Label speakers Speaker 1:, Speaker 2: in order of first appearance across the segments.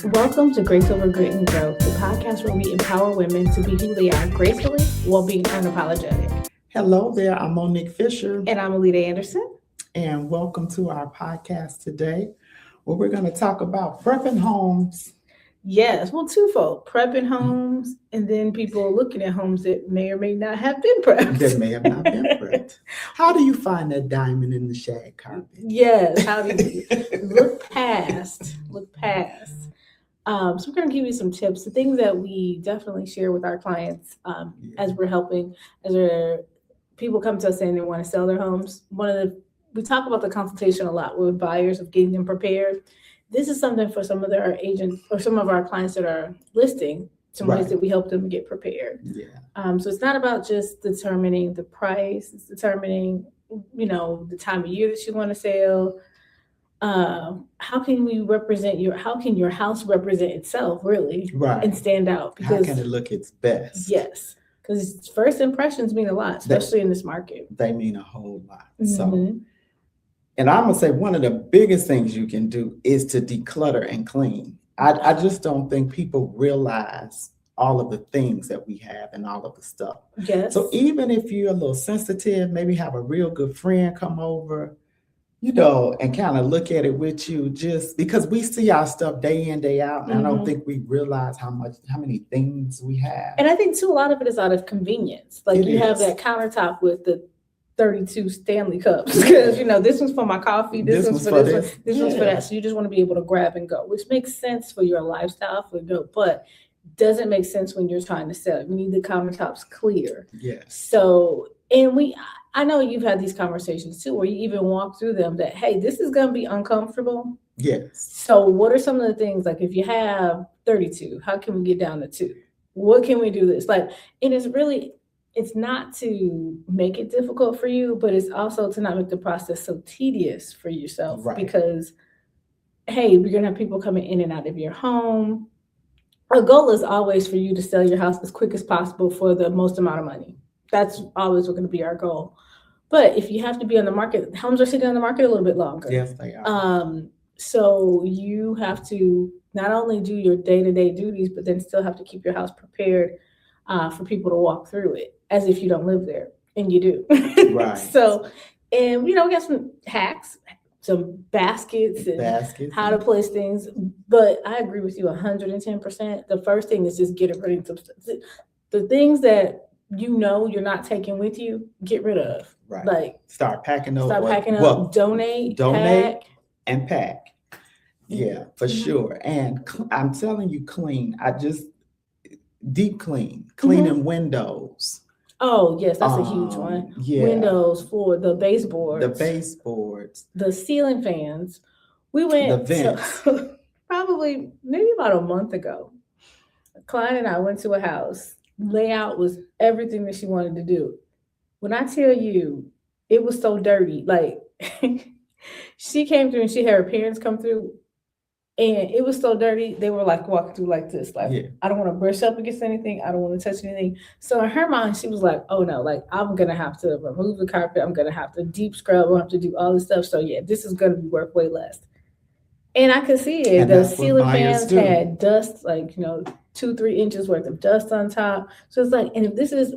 Speaker 1: Welcome to Grace Over Grit and Growth, the podcast where we empower women to be who they are gracefully while being unapologetic.
Speaker 2: Hello there, I'm Monique Fisher,
Speaker 1: And I'm Alita Anderson.
Speaker 2: and welcome to our podcast today, where we're going to talk about prepping homes.
Speaker 1: Yes, well, twofold prepping homes, and then people looking at homes that may or may not have been prepped.
Speaker 2: That may have not been prepped. How do you find that diamond in the shag carpet?
Speaker 1: Yes, how do you look past? So we're going to give you some tips, the things that we definitely share with our clients as we're helping, people come to us saying they want to sell their homes. We talk about the consultation a lot with buyers of getting them prepared. This is something for some of our agents or some of our clients that are listing, some ways that we help them get prepared.
Speaker 2: Yeah.
Speaker 1: So it's not about just determining the price, it's determining, the time of year that you want to sell. How can your house represent itself really and stand out?
Speaker 2: Because how can it look its best?
Speaker 1: Yes. Because first impressions mean a lot, especially in this market.
Speaker 2: They mean a whole lot. So, and I'm going to say one of the biggest things you can do is to declutter and clean. I just don't think people realize all of the things that we have and all of the stuff.
Speaker 1: Yes.
Speaker 2: So even if you're a little sensitive, maybe have a real good friend come over, and kind of look at it with you, just because we see our stuff day in, day out. And I don't think we realize how many things we have.
Speaker 1: And I think too, a lot of it is out of convenience. Like you have that countertop with the 32 Stanley cups because this one's for my coffee, this one's for this one, this one's for that. So you just want to be able to grab and go, which makes sense for your lifestyle but doesn't make sense when you're trying to sell it. We need the countertops clear.
Speaker 2: Yes.
Speaker 1: So, I know you've had these conversations too, where you even walk through them that, hey, this is going to be uncomfortable.
Speaker 2: Yes.
Speaker 1: So what are some of the things, like if you have 32, how can we get down to 2? What can we do this? It's not to make it difficult for you, but it's also to not make the process so tedious for yourself.
Speaker 2: Right.
Speaker 1: Because, hey, you're going to have people coming in and out of your home. Our goal is always for you to sell your house as quick as possible for the most amount of money. That's always going to be our goal. But if you have to be on the market, homes are sitting on the market a little bit longer.
Speaker 2: Yes, they are.
Speaker 1: So you have to not only do your day-to-day duties, but then still have to keep your house prepared for people to walk through it as if you don't live there, and you do.
Speaker 2: Right.
Speaker 1: So, and we got some hacks, some baskets, how to place things. But I agree with you 110%. The first thing is just get rid of the things that you're not taking with you. Get rid of.
Speaker 2: Right.
Speaker 1: Like
Speaker 2: start packing up.
Speaker 1: Donate,
Speaker 2: pack. Yeah, for sure. And I'm telling you, clean. Deep cleaning windows.
Speaker 1: Oh yes, that's a huge one.
Speaker 2: Yeah.
Speaker 1: Windows, floor, the baseboards, the ceiling fans. We went
Speaker 2: the vents.
Speaker 1: Probably maybe about a month ago. A client and I went to a house. Layout was everything that she wanted to do. When I tell you, it was so dirty. Like she came through and she had her parents come through. And it was so dirty, they were like walking through like this. Like, I don't want to brush up against anything. I don't want to touch anything. So in her mind, she was like, oh no, like I'm going to have to remove the carpet. I'm going to have to deep scrub. I'll have to do all this stuff. So yeah, this is going to be worth way less. And I could see it. The ceiling fans had dust, 2-3 inches worth of dust on top. So it's like, and if this is,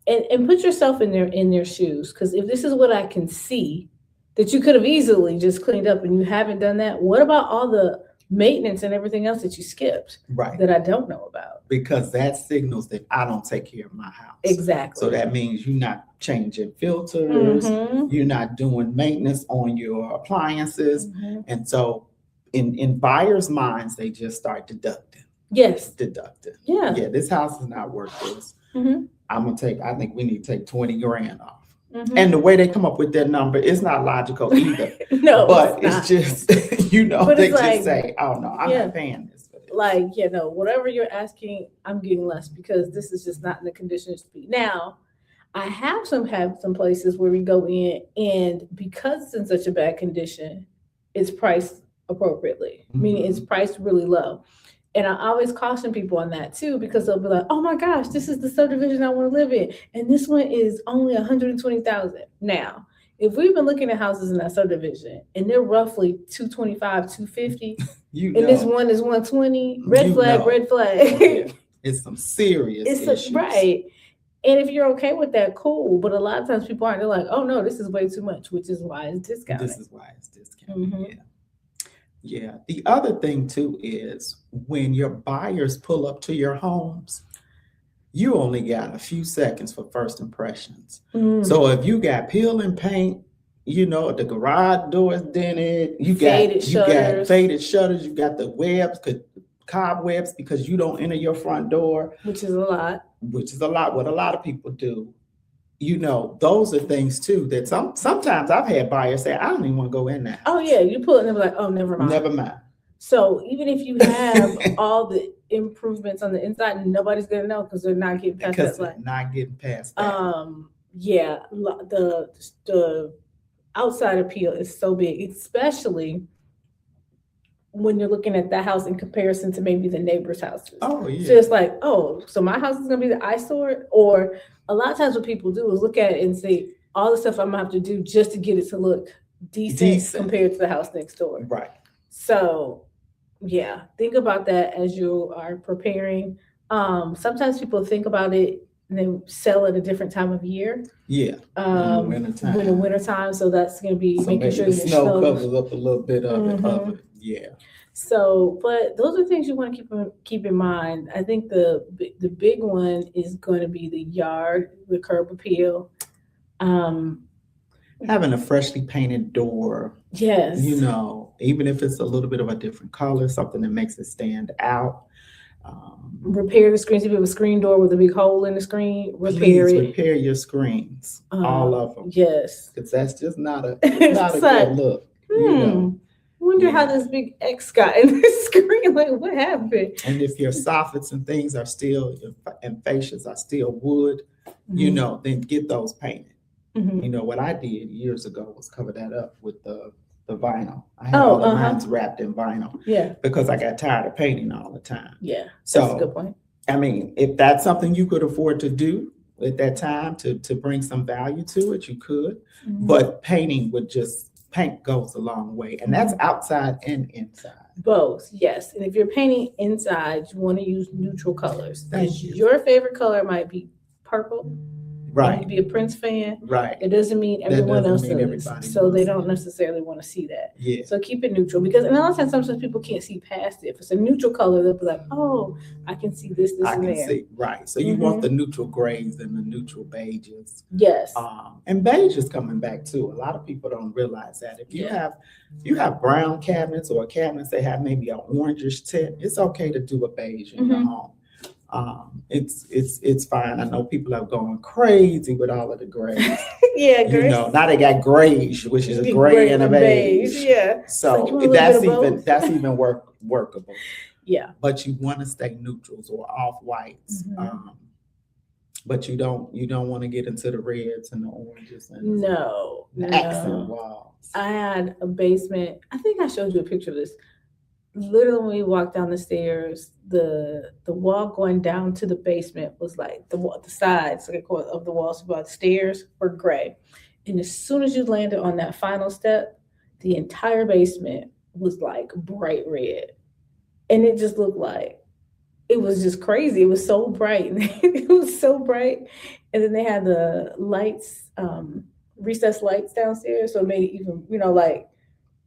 Speaker 1: and put yourself in their shoes. Because if this is what I can see that you could have easily just cleaned up and you haven't done that, what about all the maintenance and everything else that you skipped that I don't know about?
Speaker 2: Because that signals that I don't take care of my house.
Speaker 1: Exactly.
Speaker 2: So that means you're not changing filters, you're not doing maintenance on your appliances. And so in buyers' minds, they just start deducting.
Speaker 1: Yes.
Speaker 2: Deducting.
Speaker 1: Yeah.
Speaker 2: Yeah, this house is not worth this. I think we need to take 20 grand off. And the way they come up with that number is not logical either.
Speaker 1: No,
Speaker 2: but it's just, they just say, oh no, I'm not paying this for this.
Speaker 1: Whatever you're asking, I'm getting less because this is just not in the conditions to be. Now, I have some places where we go in and because it's in such a bad condition, it's priced appropriately, meaning it's priced really low. And I always caution people on that too, because they'll be like, oh my gosh, this is the subdivision I want to live in. And this one is only $120,000. Now, If we've been looking at houses in that subdivision and they're roughly 225, 250,
Speaker 2: You
Speaker 1: and this
Speaker 2: know,
Speaker 1: one is 120, red flag, red
Speaker 2: yeah,
Speaker 1: flag.
Speaker 2: it's some serious issues.
Speaker 1: Right. And if you're okay with that, cool. But a lot of times people aren't. They're like, oh no, this is way too much, which is why it's discounted.
Speaker 2: This is why it's discounted. Yeah. The other thing too is when your buyers pull up to your homes, you only got a few seconds for first impressions. So if you got peel and paint, you know, the garage doors dented, you got faded shutters, you got the webs, cobwebs because you don't enter your front door,
Speaker 1: which is a lot.
Speaker 2: What a lot of people do. You know, those are things too that sometimes I've had buyers say, I don't even want to go in there.
Speaker 1: Oh yeah, you pull it and they're like, oh, never mind. So even if you have all the improvements on the inside, nobody's gonna know because they're not getting past that. Yeah, the outside appeal is so big, especially when you're looking at that house in comparison to maybe the neighbor's houses.
Speaker 2: Oh yeah.
Speaker 1: So it's like, oh, so my house is gonna be the eyesore. Or a lot of times what people do is look at it and say all the stuff I'm gonna have to do just to get it to look decent. Compared to the house next door.
Speaker 2: Right.
Speaker 1: So yeah, think about that as you are preparing. Sometimes people think about it and then sell at a different time of year.
Speaker 2: Yeah.
Speaker 1: In the wintertime. So that's going to be making sure
Speaker 2: the snow covers up a little bit of it. Yeah.
Speaker 1: So, but those are things you want to keep in mind. I think the big one is going to be the yard, the curb appeal.
Speaker 2: Having a freshly painted door.
Speaker 1: Yes.
Speaker 2: You know, even if it's a little bit of a different color, something that makes it stand out.
Speaker 1: Repair the screens. If you have a screen door with a big hole in the screen, repair it.
Speaker 2: Repair your screens, all of them.
Speaker 1: Yes.
Speaker 2: Because that's just not a good look. You know?
Speaker 1: Wonder how this big X got in the screen. Like, what happened?
Speaker 2: And if your soffits and things are still, and fascias are still wood, you know, then get those painted. You know, what I did years ago was cover that up with the vinyl. I had all the lines wrapped in vinyl.
Speaker 1: Yeah.
Speaker 2: Because I got tired of painting all the time.
Speaker 1: Yeah.
Speaker 2: So,
Speaker 1: that's a good point.
Speaker 2: I mean, if that's something you could afford to do at that time to bring some value to it, you could. But paint goes a long way. And that's outside and inside.
Speaker 1: Both, yes. And if you're painting inside, you want to use neutral colors.
Speaker 2: Thank you.
Speaker 1: Your favorite color might be purple.
Speaker 2: Right.
Speaker 1: You'd be a Prince fan.
Speaker 2: Right.
Speaker 1: It doesn't mean everyone else is. So they don't necessarily want to see that.
Speaker 2: Yeah.
Speaker 1: So keep it neutral because and a lot of times sometimes people can't see past it. If it's a neutral color, they'll be like, oh, I can see this, and there.
Speaker 2: See. Right. So you want the neutral grays and the neutral beiges.
Speaker 1: Yes.
Speaker 2: And beige is coming back too. A lot of people don't realize that. If you have brown cabinets or cabinets that have maybe an orangish tint, it's okay to do a beige in your home. It's fine. I know people have gone crazy with all of the grays.
Speaker 1: Yeah,
Speaker 2: you know, now they got grayish, which is a gray and a beige.
Speaker 1: Yeah.
Speaker 2: So that's even workable.
Speaker 1: Yeah.
Speaker 2: But you want to stay neutrals or off whites. But you don't want to get into the reds and the oranges and the accent walls.
Speaker 1: I had a basement. I think I showed you a picture of this. Literally, when we walked down the stairs, the wall going down to the basement was like the sides of the walls about the stairs were gray, and as soon as you landed on that final step, the entire basement was like bright red, and it just looked like it was just crazy. It was so bright, it was so bright, and then they had the lights, recessed lights downstairs, so it made it even, like.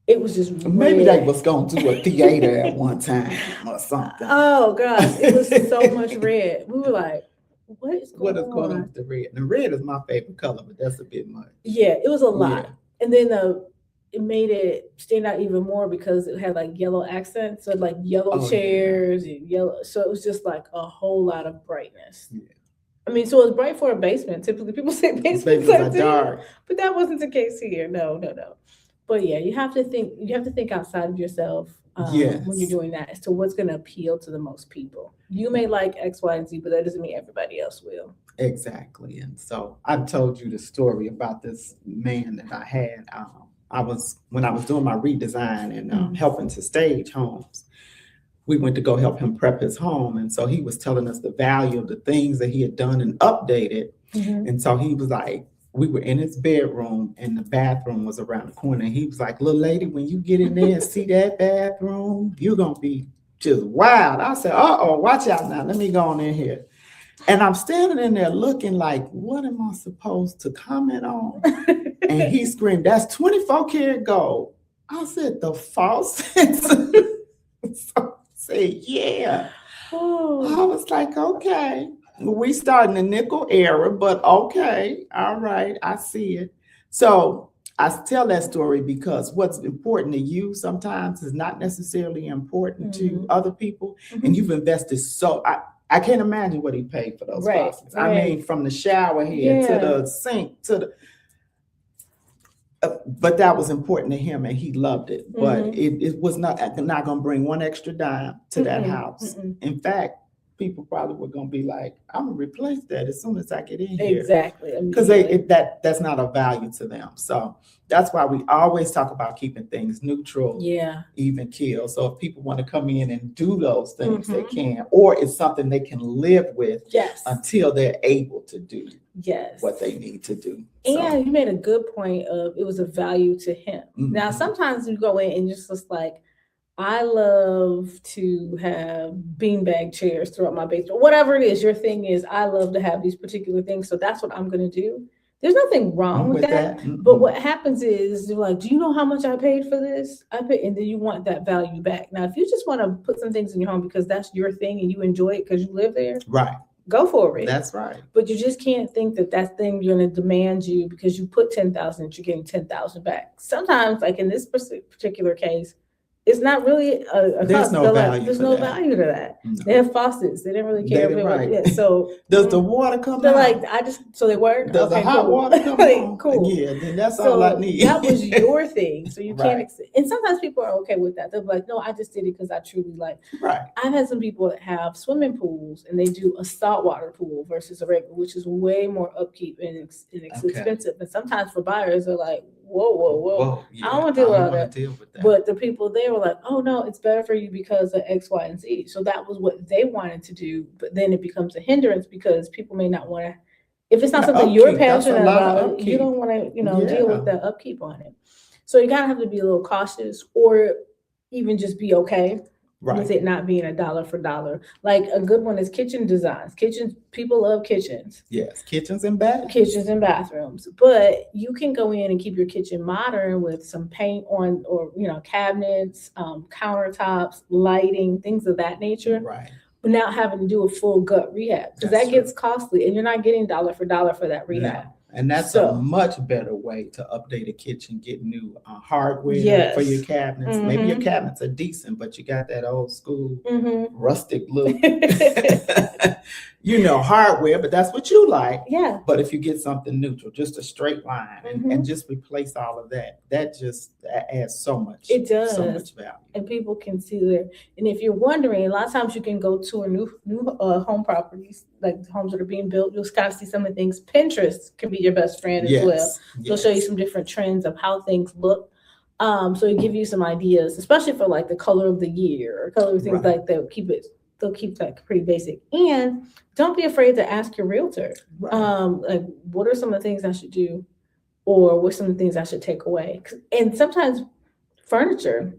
Speaker 1: It was just
Speaker 2: maybe they was going to do a theater at one time or something.
Speaker 1: Oh gosh, it was so much red. We were like, what is going on
Speaker 2: with the red? The red is my favorite color, but that's a bit much.
Speaker 1: Yeah, it was a lot. Yeah. And then it made it stand out even more because it had like yellow accents, so like yellow chairs and yellow. So it was just like a whole lot of brightness. Yeah. I mean, so it was bright for a basement. Typically people say basements are dark, but that wasn't the case here. No. But yeah, you have to think outside of yourself when you're doing that as to what's going to appeal to the most people. You may like X, Y, and Z, but that doesn't mean everybody else will.
Speaker 2: Exactly. And so I've told you the story about this man that I had. When I was doing my redesign and helping to stage homes, we went to go help him prep his home. And so he was telling us the value of the things that he had done and updated. And so he was like, we were in his bedroom and the bathroom was around the corner. And he was like, little lady, when you get in there and see that bathroom, you're going to be just wild. I said, uh-oh, watch out now. Let me go on in here. And I'm standing in there looking like, what am I supposed to comment on? And he screamed, that's 24 karat gold. I said, the faucets? So I said, yeah. I was like, okay. We starting the nickel era, but okay, all right, I see it. So I tell that story because what's important to you sometimes is not necessarily important to other people, and you've invested so. I can't imagine what he paid for those faucets. I mean, from the shower head to the sink to the. But that was important to him, and he loved it. But it was not going to bring one extra dime to that house. In fact, people probably were going to be like, I'm going to replace that as soon as I get in here.
Speaker 1: Exactly.
Speaker 2: Because that's not a value to them. So that's why we always talk about keeping things neutral, even kill. So if people want to come in and do those things, they can. Or it's something they can live with until they're able to do what they need to do.
Speaker 1: And you made a good point of it was a value to him. Now, sometimes you go in and just like, I love to have beanbag chairs throughout my basement. Whatever it is, your thing is, I love to have these particular things. So that's what I'm going to do. There's nothing wrong with that. But what happens is, you're like, do you know how much I paid for this? And then you want that value back. Now, if you just want to put some things in your home because that's your thing and you enjoy it because you live there, go for it.
Speaker 2: That's right.
Speaker 1: But you just can't think that thing going to demand you because you put 10,000, you're getting 10,000 back. Sometimes, like in this particular case, it's not really a
Speaker 2: there's
Speaker 1: cost.
Speaker 2: No value.
Speaker 1: There's no value to that. No. They have faucets. They didn't really care if it was. So
Speaker 2: does the water come?
Speaker 1: They're like, so they work.
Speaker 2: Does the hot water come? On?
Speaker 1: Cool.
Speaker 2: Yeah, then that's all I need.
Speaker 1: That was your thing, so you can't. And sometimes people are okay with that. They're like, no, I just did it because I truly like. I've had some people that have swimming pools and they do a saltwater pool versus a regular, which is way more upkeep and it's expensive. And sometimes for buyers, they're like, whoa. Yeah, I don't want to deal with all that. But the people there were like, oh no, it's better for you because of X, Y, and Z. So that was what they wanted to do. But then it becomes a hindrance because people may not want to, if it's not something you're passionate about, you don't want to, deal with the upkeep on it. So you kind of have to be a little cautious or even just be okay with it not being a dollar for dollar. Like a good one is kitchen designs. Kitchens, people love kitchens.
Speaker 2: Yes, kitchens and bathrooms.
Speaker 1: Kitchens and bathrooms. But you can go in and keep your kitchen modern with some paint on, or cabinets, countertops, lighting, things of that nature. Without having to do a full gut rehab, because that gets costly, and you're not getting dollar for dollar for that rehab.
Speaker 2: No. And that's a much better way to update a kitchen, get new hardware for your cabinets. Maybe your cabinets are decent, but you got that old school rustic look, hardware, but that's what you like.
Speaker 1: Yeah.
Speaker 2: But if you get something neutral, just a straight line and just replace all of that, that adds so much.
Speaker 1: It does.
Speaker 2: So much value.
Speaker 1: And people can see there. And if you're wondering, a lot of times you can go to a new home properties, like homes that are being built, you'll kind of see some of the things. Pinterest can be your best friend as well. They'll show you some different trends of how things look. So it give you some ideas, especially for like the color of the year or color of things like that. They'll keep that pretty basic. And don't be afraid to ask your realtor. Like, what are some of the things I should do? Or what are some of the things I should take away? And sometimes furniture,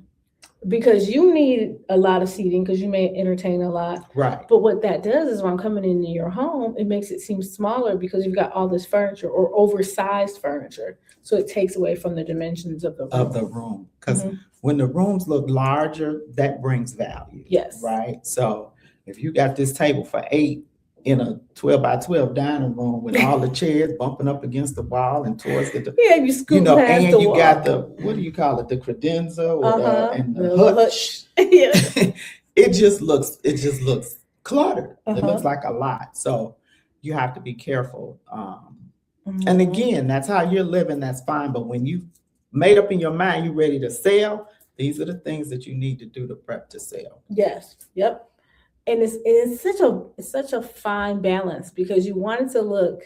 Speaker 1: because you need a lot of seating because you may entertain a lot. But what that does is when I'm coming into your home, it makes it seem smaller because you've got all this furniture or oversized furniture. So it takes away from the dimensions of the room.
Speaker 2: Because when the rooms look larger, that brings value.
Speaker 1: Yes.
Speaker 2: Right. So if you got this table for 8 in a 12 by 12 dining room with all the chairs bumping up against the wall and towards the
Speaker 1: you scoop past
Speaker 2: and
Speaker 1: the
Speaker 2: you
Speaker 1: wall.
Speaker 2: Got the, what do you call it, the credenza or the hutch. it just looks cluttered. It looks like a lot. So you have to be careful. And again, that's how you're living, that's fine. But when you made up in your mind you're ready to sell, these are the things that you need to do to prep to sell.
Speaker 1: Yes. Yep. And it's such a fine balance because you want it to look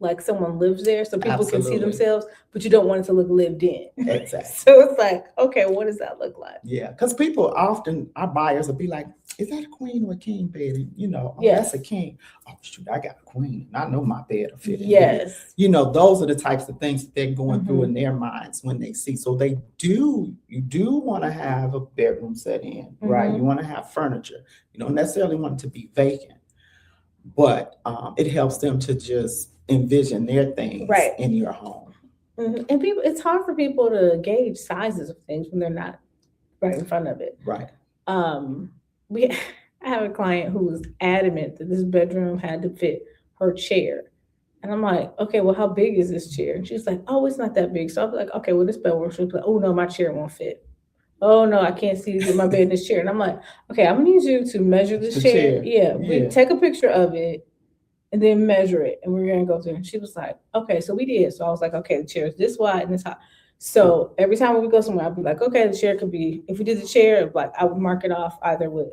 Speaker 1: like someone lives there, so people can see
Speaker 2: Absolutely.
Speaker 1: themselves, but you don't want it to look lived in.
Speaker 2: Exactly.
Speaker 1: So it's like, okay, what does that look like?
Speaker 2: Yeah, because people often, our buyers will be like, is that a queen or a king bed? And, you know, oh,
Speaker 1: Yes.
Speaker 2: that's a king. Oh, shoot, I got a queen. I know my bed will fit in here.
Speaker 1: Yes.
Speaker 2: You know, those are the types of things that they're going through
Speaker 1: Mhm.
Speaker 2: in their minds when they see. So you do want to have a bedroom set in, right?
Speaker 1: Mhm.
Speaker 2: You want to have furniture. You don't necessarily want it to be vacant, but it helps them to just envision their things
Speaker 1: Right.
Speaker 2: in your home.
Speaker 1: Mhm. And people, it's hard for people to gauge sizes of things when they're not right in front of it.
Speaker 2: Right.
Speaker 1: We I have a client who was adamant that this bedroom had to fit her chair. And I'm like, okay, well, how big is this chair? And she's like, oh, it's not that big. So I'm like, okay, well, this bed works. She's like, oh no, my chair won't fit. Oh no, I can't see to get my bed in this chair. And I'm like, okay, I'm gonna need you to measure this
Speaker 2: The
Speaker 1: chair.
Speaker 2: chair.
Speaker 1: Yeah, we
Speaker 2: Yeah.
Speaker 1: take a picture of it and then measure it. And we're gonna go through. And she was like, okay, so we did. So I was like, okay, the chair is this wide and this high. So every time we go somewhere, I'd be like, okay, the chair could be, if we did the chair, like I would mark it off either with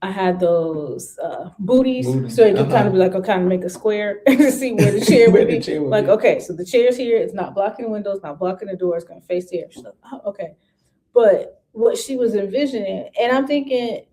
Speaker 1: I had those booties, so it could kind of be like, kind of make a square to see where the chair would be. Like, okay, so the chair's here. It's not blocking the windows, not blocking the door. It's going to face here. She's like, oh, okay. But what she was envisioning, and I'm thinking,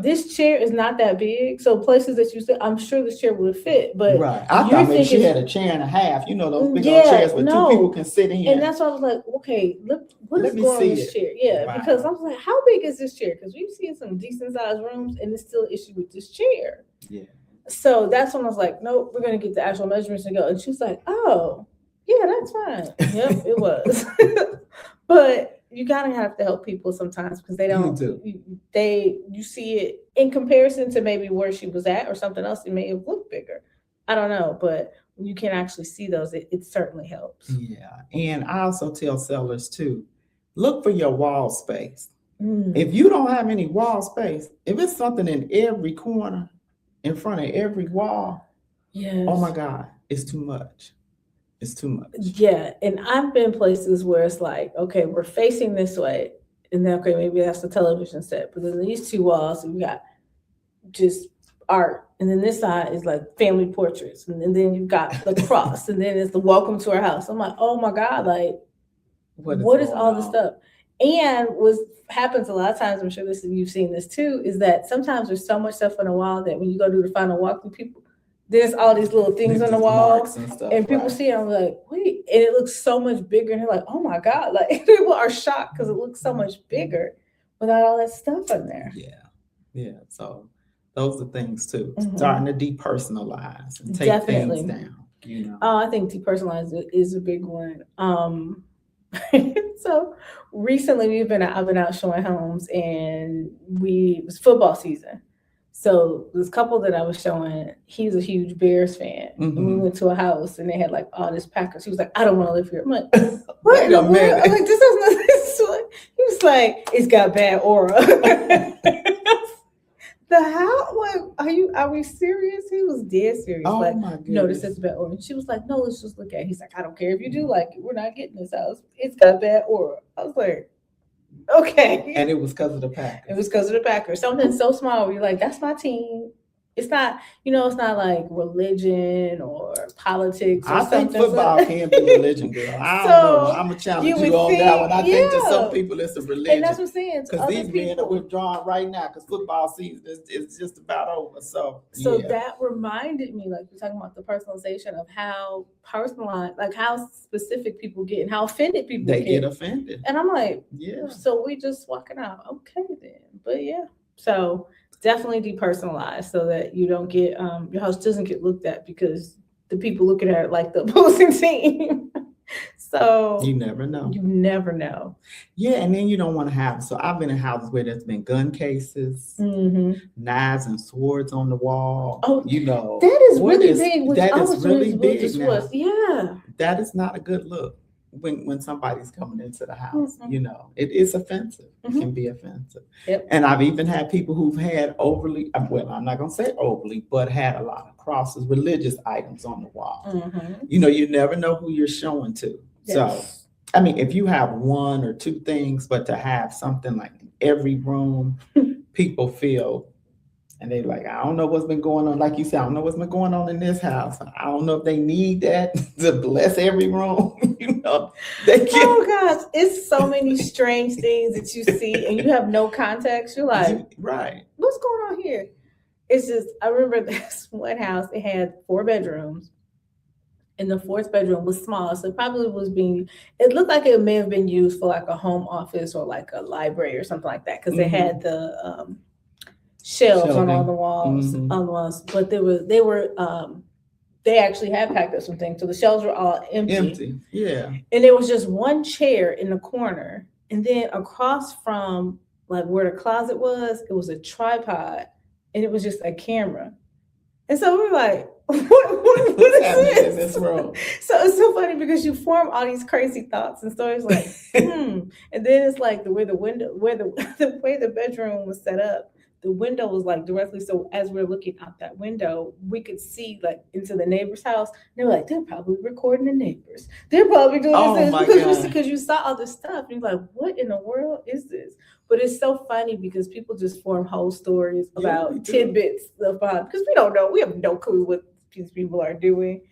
Speaker 1: this chair is not that big. So places that you said, I'm sure this chair would fit. But
Speaker 2: right, I thought maybe she had a chair and a half. You know those big old chairs where two people can sit in.
Speaker 1: And that's why I was like, okay, look, what is going on in this chair? Yeah, wow. Because I was like, how big is this chair? Because we've seen some decent sized rooms, and it's still an issue with this chair.
Speaker 2: Yeah. So
Speaker 1: that's when I was like, nope, we're gonna get the actual measurements and go. And she's like, oh, yeah, that's fine. Yep, it was. But you gotta have to help people sometimes because they don't. You see it in comparison to maybe where she was at or something else. It may have looked bigger. I don't know, but when you can actually see those, it certainly helps.
Speaker 2: Yeah, and I also tell sellers too, look for your wall space. If you don't have any wall space, if it's something in every corner, in front of every wall, oh my God, it's too much. It's too much.
Speaker 1: Yeah, and I've been places where it's like, okay, we're facing this way, and then okay, maybe that's the television set, but then these two walls, we got just art, and then this side is like family portraits, and then you've got the cross, and then it's the welcome to our house. I'm like, oh my God, like what is all this stuff? And what happens a lot of times, I'm sure you've seen this too, is that sometimes there's so much stuff on the wall that when you go do the final walkthrough, people. There's all these little things on the wall, and people see it. I'm like, wait, and it looks so much bigger. And they're like, oh my God, like people are shocked because it looks so much bigger without all that stuff in there.
Speaker 2: Yeah. So those are things too. Starting to depersonalize and take things down. You know.
Speaker 1: Oh, I think depersonalize is a big one. So recently I've been out showing homes, and it was football season. So this couple that I was showing, he's a huge Bears fan. And we went to a house and they had like all this Packers. He was like, I don't want to live here. I'm like, what in the world? I'm like, this has nothing to do. He was like, it's got bad aura. Are we serious? He was dead serious.
Speaker 2: Oh
Speaker 1: like,
Speaker 2: my goodness.
Speaker 1: No, this is bad aura. And she was like, no, let's just look at it. He's like, I don't care if you do like it. We're not getting this house. It's got bad aura. I was like, okay.
Speaker 2: And it was because of the Packers.
Speaker 1: It was because of the Packers. Something so small where you're like, that's my team. It's not, it's not like religion or politics or
Speaker 2: I
Speaker 1: something.
Speaker 2: think football can be religion, girl. I don't know. I'm going to challenge you on that one. I think to some people it's a religion.
Speaker 1: And that's what I'm saying.
Speaker 2: Because these men are withdrawn right now because football season is just about over. So
Speaker 1: that reminded me, like we're talking about the personalization of how personalized, like how specific people get and how offended people get.
Speaker 2: They get offended.
Speaker 1: And I'm like, yeah. So we just walking out. Okay then. But yeah. So definitely depersonalize so that you don't get your house doesn't get looked at because the people looking at it like the opposing team. So
Speaker 2: you never know. Yeah, and then you don't want to have. So I've been in houses where there's been gun cases, knives and swords on the wall.
Speaker 1: Oh, that is really big.
Speaker 2: That is really big now.
Speaker 1: Yeah,
Speaker 2: that is not a good look. When somebody's coming into the house, it is offensive. It can be offensive.
Speaker 1: Yep.
Speaker 2: And I've even had people who've had overly, well, I'm not going to say overly, but had a lot of crosses, religious items on the wall. You never know who you're showing to. Yes. So, I mean, if you have one or two things, but to have something like in every room, people feel And they like, I don't know what's been going on. Like you said, I don't know what's been going on in this house. I don't know if they need that to bless every room. They get.
Speaker 1: Oh gosh, it's so many strange things that you see and you have no context. You're like,
Speaker 2: right.
Speaker 1: What's going on here? It's just, I remember this one house, it had 4 bedrooms. And the 4th bedroom was small, so it probably was it looked like it may have been used for like a home office or like a library or something like that, because they had the shelves on all the walls, but they actually had packed up some things, so the shelves were all empty.
Speaker 2: Yeah.
Speaker 1: And there was just one chair in the corner, and then across from like where the closet was, it was a tripod, and it was just a camera. And so we were like, what is happening in this room? So it's so funny because you form all these crazy thoughts and stories like, and then it's like the way the way the bedroom was set up, the window was like directly. So as we're looking out that window, we could see like into the neighbor's house. And they were like, they're probably recording the neighbors. They're probably doing this because you saw all this stuff. And you're like, what in the world is this? But it's so funny because people just form whole stories about tidbits of because we don't know. We have no clue what these people are doing.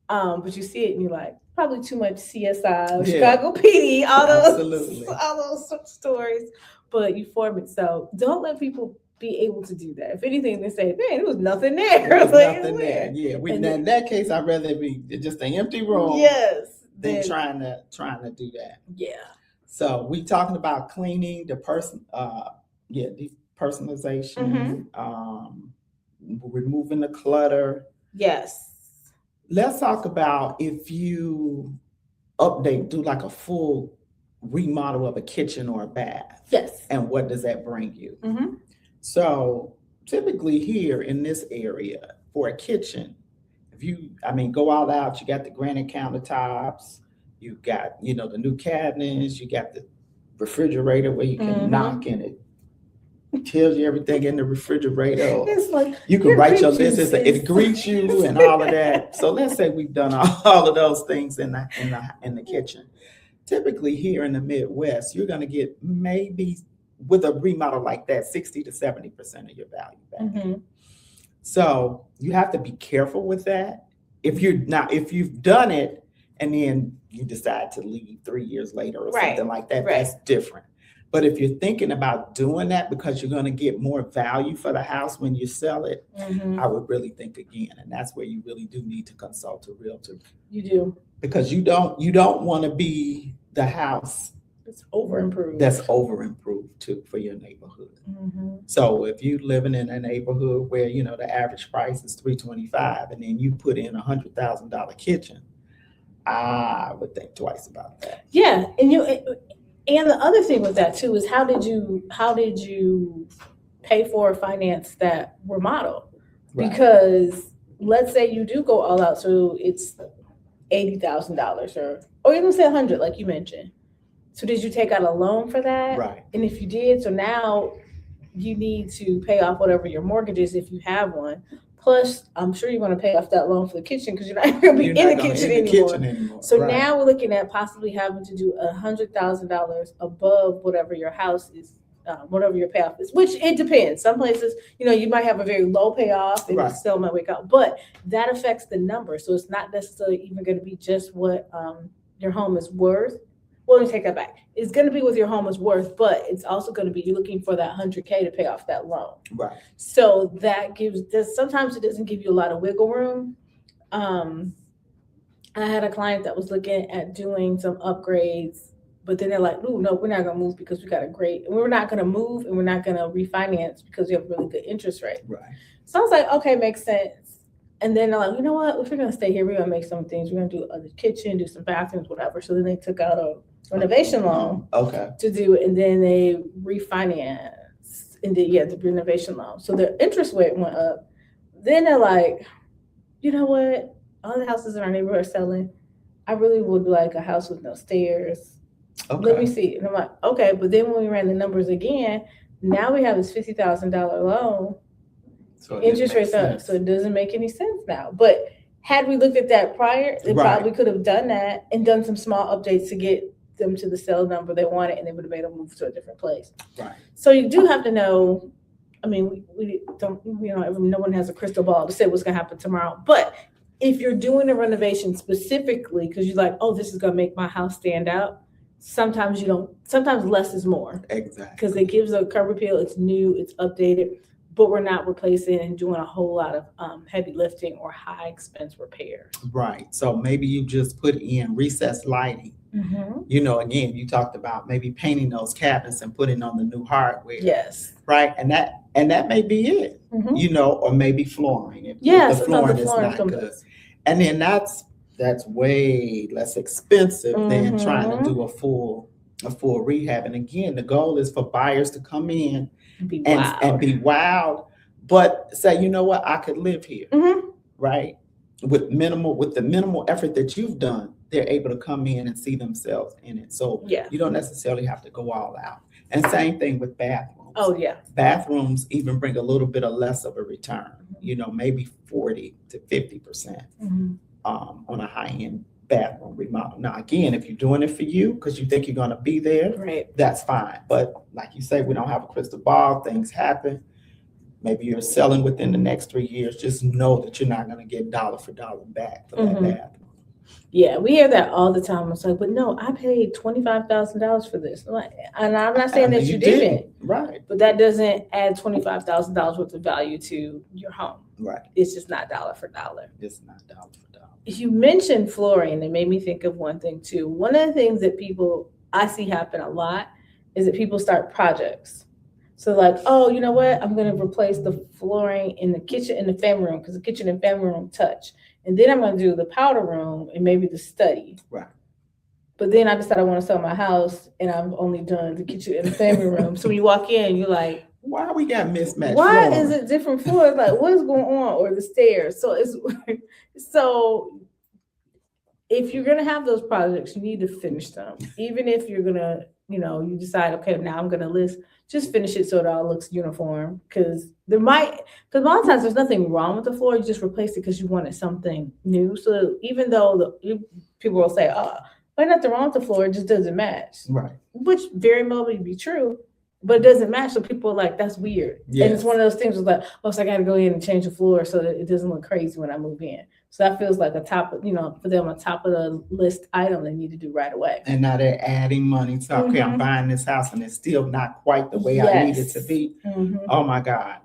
Speaker 1: But you see it and you're like, probably too much CSI, Chicago PD, all those stories. But you form it. So don't let people be able to do that. If anything, they say, man, there was nothing there.
Speaker 2: There was nothing there. Yeah. In that case, I'd rather it be just an empty room.
Speaker 1: Yes.
Speaker 2: Than trying to do that.
Speaker 1: Yeah.
Speaker 2: So we talking about cleaning, depersonalization, removing the clutter.
Speaker 1: Yes.
Speaker 2: Let's talk about if you do like a full remodel of a kitchen or a bath.
Speaker 1: Yes.
Speaker 2: And what does that bring you? So typically here in this area for a kitchen, if you, go all out, you got the granite countertops, you got, the new cabinets, you got the refrigerator where you can knock and it tells you everything in the refrigerator.
Speaker 1: It's like
Speaker 2: you can write your list, it greets you and all of that. So let's say we've done all of those things in the kitchen. Typically here in the Midwest, you're going to get maybe with a remodel like that, 60 to 70% of your value back. So you have to be careful with that. If you've done it and then you decide to leave 3 years later or something like that, that's different. But if you're thinking about doing that because you're going to get more value for the house when you sell it, I would really think again. And that's where you really do need to consult a realtor.
Speaker 1: You do.
Speaker 2: Because you don't want to be the house
Speaker 1: that's over improved
Speaker 2: too for your neighborhood. So if you living in a neighborhood where the average price is $325 and then you put in $100,000 kitchen, I would think twice about that.
Speaker 1: Yeah, and the other thing with that too is how did you pay for or finance that remodel? Right. Because let's say you do go all out, so it's $80,000 or even say $100,000, like you mentioned. So did you take out a loan for that?
Speaker 2: Right.
Speaker 1: And if you did, so now you need to pay off whatever your mortgage is if you have one. Plus, I'm sure you're going to pay off that loan for the kitchen because you're not going to be in the kitchen anymore. So now we're looking at possibly having to do $100,000 above whatever your house is, whatever your payoff is, which it depends. Some places, you might have a very low payoff and it still might wake up, but that affects the number. So it's not necessarily even going to be just what your home is worth. Well, let me take that back. It's going to be what your home is worth, but it's also going to be you're looking for that $100K to pay off that loan.
Speaker 2: Right.
Speaker 1: So that sometimes it doesn't give you a lot of wiggle room. I had a client that was looking at doing some upgrades, but then they're like, "Ooh, no, we're not going to move because we got a great, and we're not going to move and we're not going to refinance because we have a really good interest rate."
Speaker 2: Right.
Speaker 1: So I was like, "Okay, makes sense." And then they're like, "You know what? If we're going to stay here, we're going to make some things. We're going to do a kitchen, do some bathrooms, whatever." So then they took out a renovation loan to do it, and then they refinanced and did the renovation loan. So their interest rate went up. Then they're like, "You know what? All the houses in our neighborhood are selling. I really would like a house with no stairs. Let me see." And I'm like, "Okay," but then when we ran the numbers again, now we have this $50,000 loan. So interest rates up, so it doesn't make any sense now. But had we looked at that prior, they probably could have done that and done some small updates to get them to the sale number they wanted, and they would have made them move to a different place.
Speaker 2: Right.
Speaker 1: So you do have to know I mean, we don't, no one has a crystal ball to say what's going to happen tomorrow. But if you're doing a renovation specifically because you're like, oh, this is going to make my house stand out, sometimes you don't, sometimes less is more.
Speaker 2: Exactly.
Speaker 1: Because it gives a curb appeal, it's new, it's updated, but we're not replacing and doing a whole lot of heavy lifting or high expense repairs.
Speaker 2: Right. So maybe you just put in recessed lighting. Again, you talked about maybe painting those cabinets and putting on the new hardware.
Speaker 1: Yes.
Speaker 2: Right. And that may be it, or maybe flooring. If the flooring is not good. And then that's way less expensive than trying to do a full rehab. And again, the goal is for buyers to come in and be wowed, but say, you know what, I could live here, right? With the minimal effort that you've done, they're able to come in and see themselves in it. So you don't necessarily have to go all out. And same thing with bathrooms.
Speaker 1: Oh yeah.
Speaker 2: Bathrooms even bring a little bit of less of a return, maybe 40 to 50% on a high-end bathroom remodel. Now, again, if you're doing it for you because you think you're going to be there, that's fine. But like you say, we don't have a crystal ball. Things happen. Maybe you're selling within the next 3 years. Just know that you're not going to get dollar for dollar back for that bathroom.
Speaker 1: Yeah, we hear that all the time. It's like, but no, I paid $25,000 for this. And I'm not saying that you didn't.
Speaker 2: Right.
Speaker 1: But that doesn't add $25,000 worth of value to your home.
Speaker 2: Right.
Speaker 1: It's just not dollar for dollar.
Speaker 2: It's not dollar for dollar.
Speaker 1: You mentioned flooring. It made me think of one thing too. One of the things that I see happen a lot is that people start projects. So like, oh, you know what? I'm going to replace the flooring in the kitchen and the family room because the kitchen and family room touch. And then I'm going to do the powder room and maybe the study.
Speaker 2: Right.
Speaker 1: But then I decided I want to sell my house and I've only done the kitchen and the family room. So when you walk in, you're like,
Speaker 2: why we got mismatched?
Speaker 1: Why is it different floors? Like, what is going on? Or the stairs. So if you're going to have those projects, you need to finish them. Even if you're going to, you decide, okay, now I'm going to list, just finish it so it all looks uniform. Because a lot of times there's nothing wrong with the floor. You just replace it because you wanted something new. So even though people will say, oh, there's nothing wrong with the floor, it just doesn't match.
Speaker 2: Right.
Speaker 1: Which very well may be true, but it doesn't match. So people are like, that's weird. Yes. And it's one of those things where like, oh, so I got to go in and change the floor so that it doesn't look crazy when I move in. So that feels like for them, a top of the list item they need to do right away.
Speaker 2: And now they're adding money. So, okay, I'm buying this house and it's still not quite the way I need it to be. Oh my God.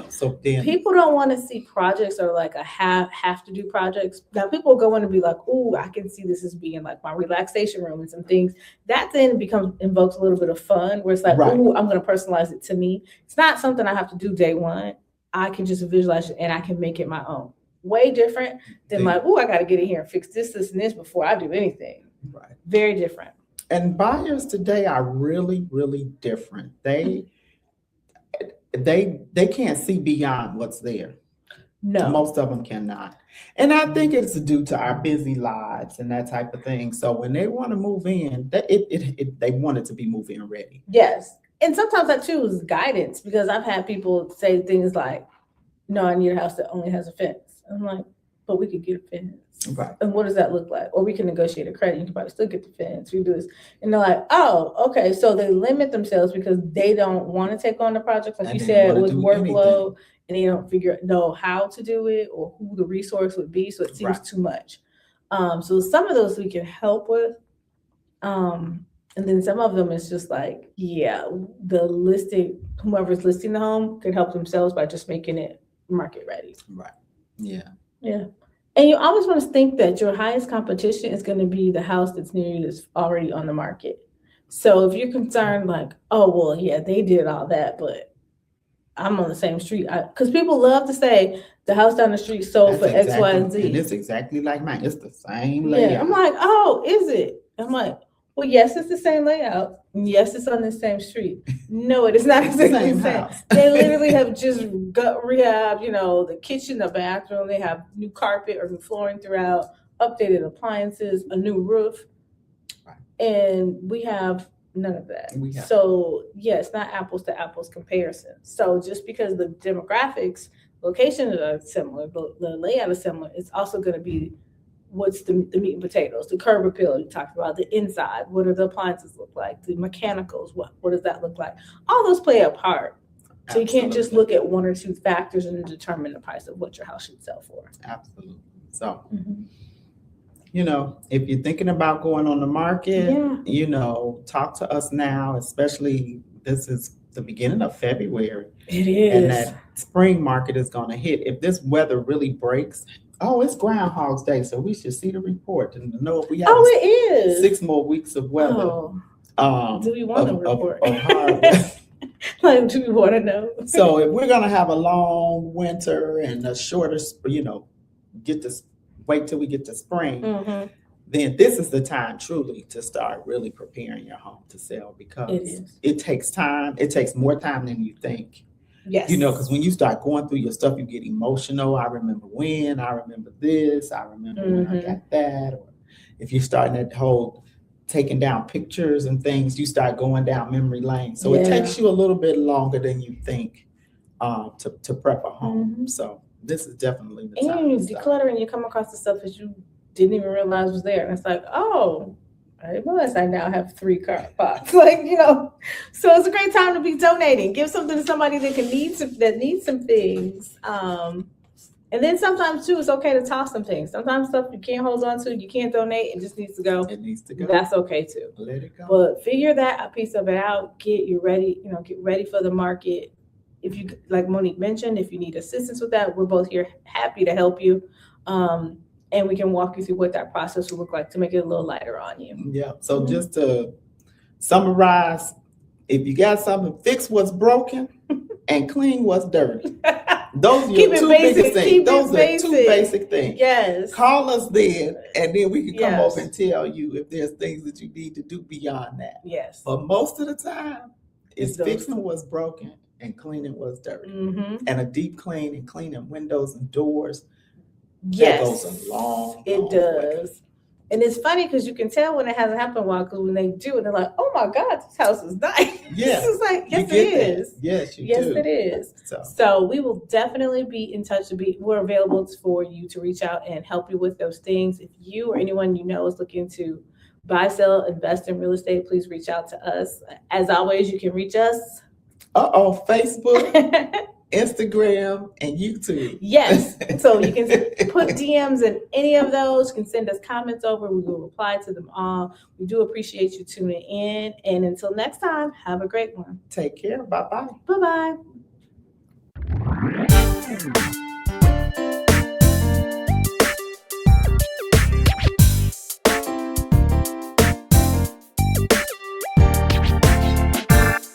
Speaker 2: So then
Speaker 1: people don't want to see projects or like a have to do projects. Now people go in and be like, oh, I can see this as being like my relaxation room and some things. That then invokes a little bit of fun where it's like, oh, I'm going to personalize it to me. It's not something I have to do day one. I can just visualize it and I can make it my own. Way different than like, oh, I got to get in here and fix this, and this before I do anything.
Speaker 2: Right.
Speaker 1: Very different.
Speaker 2: And buyers today are really, really different. They can't see beyond what's there.
Speaker 1: No.
Speaker 2: Most of them cannot. And I think it's due to our busy lives and that type of thing. So when they want to move in, they want it to be move-in ready.
Speaker 1: Yes. And sometimes that too is guidance because I've had people say things like, no, I need a house that only has a fence. I'm like, but we could get a fence.
Speaker 2: Right.
Speaker 1: And what does that look like? Or we can negotiate a credit. You can probably still get the fence. We do this. And they're like, oh, okay. So they limit themselves because they don't want to take on the project. Like you said, with workload, and they don't know how to do it or who the resource would be. So it seems too much. So some of those we can help with. And then some of them is just like, whoever's listing the home can help themselves by just making it market ready.
Speaker 2: Right. Yeah.
Speaker 1: Yeah. And you always want to think that your highest competition is going to be the house that's near you that's already on the market. So if you're concerned like, oh, well, yeah, they did all that, but I'm on the same street. Because people love to say the house down the street sold for X, Y, and Z.
Speaker 2: And it's exactly like mine. It's the same layout.
Speaker 1: Yeah. I'm like, oh, is it? I'm like, well, yes, it's the same layout. Yes, it's on the same street. No, it is not exactly the same. They literally have just gut rehab, the kitchen, the bathroom. They have new carpet or new flooring throughout, updated appliances, a new roof.
Speaker 2: Right. And
Speaker 1: we have none of that. So, it's not apples to apples comparison. So just because the demographics, locations are similar, but the layout is similar, it's also going to be what's the meat and potatoes, the curb appeal you talked about, the inside, what do the appliances look like, the mechanicals, what does that look like? All those play a part. So you can't just look at one or two factors and determine the price of what your house should sell for.
Speaker 2: Absolutely. So, if you're thinking about going on the market, talk to us now, especially this is the beginning of February.
Speaker 1: It is.
Speaker 2: And that spring market is going to hit. If this weather really breaks, it's Groundhog's Day, so we should see the report and know if we have
Speaker 1: it is
Speaker 2: 6 more weeks of weather.
Speaker 1: Do we want to report?
Speaker 2: Of hard weather.
Speaker 1: Like, do we want to know?
Speaker 2: So if we're going to have a long winter and a shorter, wait till we get to spring, then this is the time truly to start really preparing your home to sell, because it takes time. It takes more time than you think.
Speaker 1: Yes.
Speaker 2: Because when you start going through your stuff, you get emotional. I remember this, I remember when I got that. Or if you're starting that whole taking down pictures and things, you start going down memory lane. So it takes you a little bit longer than you think to prep a home. So this is definitely the time.
Speaker 1: And you declutter and you come across the stuff that you didn't even realize was there. And it's like, I realize I now have 3 cart pots. So it's a great time to be donating. Give something to somebody that needs some things. And then sometimes too, it's okay to toss some things. Sometimes stuff you can't hold on to, you can't donate, it just needs to go.
Speaker 2: It needs to go.
Speaker 1: That's okay too.
Speaker 2: Let it go.
Speaker 1: But figure a piece of it out. Get ready for the market. If you, like Monique mentioned, if you need assistance with that, we're both here happy to help you. And we can walk you through what that process will look like to make it a little lighter on you.
Speaker 2: Yeah. So just to summarize, if you got something, fix what's broken and clean what's dirty. Those are your 2 biggest things. Those are 2 basic things.
Speaker 1: Yes.
Speaker 2: Call us then, and then we can come over and tell you if there's things that you need to do beyond that.
Speaker 1: Yes.
Speaker 2: But most of the time, it's fixing what's broken and cleaning what's dirty. And a deep clean and cleaning windows and doors.
Speaker 1: Yes.
Speaker 2: That goes a long
Speaker 1: It does. Way. And it's funny because you can tell when it hasn't happened a while, because when they do, and they're like, "Oh my God, this house is nice."
Speaker 2: Yeah.
Speaker 1: It's like, yes, it is.
Speaker 2: Yes, you do.
Speaker 1: Yes, it is. So we will definitely be in touch. We're available for you to reach out and help you with those things. If you or anyone you know is looking to buy, sell, invest in real estate, please reach out to us. As always, you can reach us.
Speaker 2: Facebook. Instagram and YouTube.
Speaker 1: Yes. So you can put DMs in any of those. You can send us comments over. We will reply to them all. We do appreciate you tuning in. And until next time, have a great one.
Speaker 2: Take care. Bye-bye.
Speaker 1: Bye-bye.